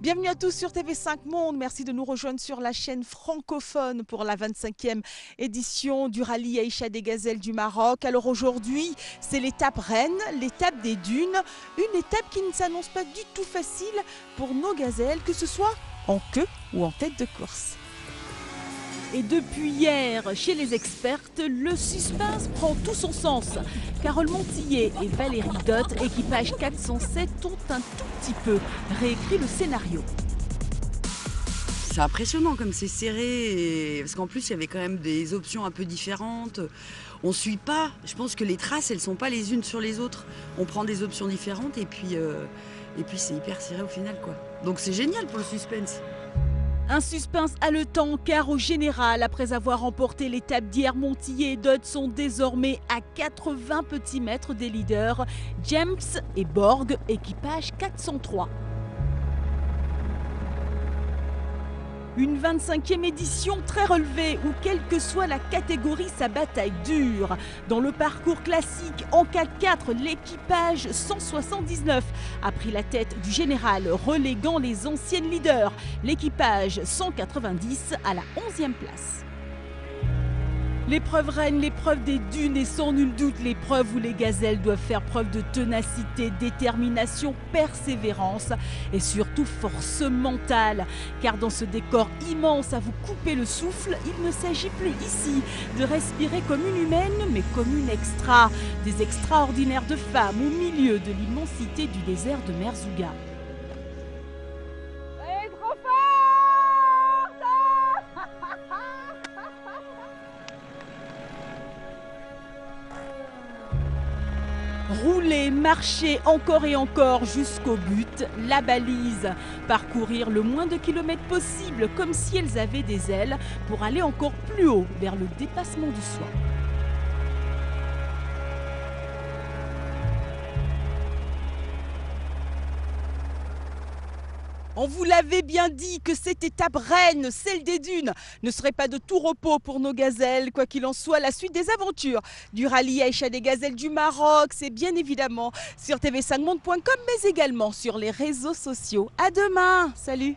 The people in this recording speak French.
Bienvenue à tous sur TV5 Monde. Merci de nous rejoindre sur la chaîne francophone pour la 25e édition du rallye Aïcha des Gazelles du Maroc. Alors aujourd'hui, c'est l'étape reine, l'étape des dunes. Une étape qui ne s'annonce pas du tout facile pour nos gazelles, que ce soit en queue ou en tête de course. Et depuis hier, chez les expertes, le suspense prend tout son sens. Carole Montillet et Valérie Dott, équipage 407, ont un tout petit peu réécrit le scénario. C'est impressionnant comme c'est serré, parce qu'en plus il y avait quand même des options un peu différentes. On ne suit pas, je pense que les traces elles ne sont pas les unes sur les autres. On prend des options différentes et puis c'est hyper serré au final, quoi. Donc c'est génial pour le suspense. Un suspense haletant car au général, après avoir remporté l'étape d'hier, Montillet et Dott sont désormais à 80 petits mètres des leaders, James et Borg, équipage 403. Une 25e édition très relevée où, quelle que soit la catégorie, sa bataille dure. Dans le parcours classique, en 4x4, l'équipage 179 a pris la tête du général, reléguant les anciennes leaders. L'équipage 190 à la 11e place. L'épreuve reine, l'épreuve des dunes et sans nul doute l'épreuve où les gazelles doivent faire preuve de ténacité, détermination, persévérance et surtout force mentale. Car dans ce décor immense à vous couper le souffle, il ne s'agit plus ici de respirer comme une humaine mais comme une extra. Des extraordinaires de femmes au milieu de l'immensité du désert de Merzouga. Rouler, marcher encore et encore jusqu'au but, la balise. Parcourir le moins de kilomètres possible comme si elles avaient des ailes pour aller encore plus haut vers le dépassement du soi. On vous l'avait bien dit que cette étape reine, celle des dunes, ne serait pas de tout repos pour nos gazelles. Quoi qu'il en soit, la suite des aventures du rallye Aïcha des Gazelles du Maroc, c'est bien évidemment sur tv5monde.com, mais également sur les réseaux sociaux. À demain, salut!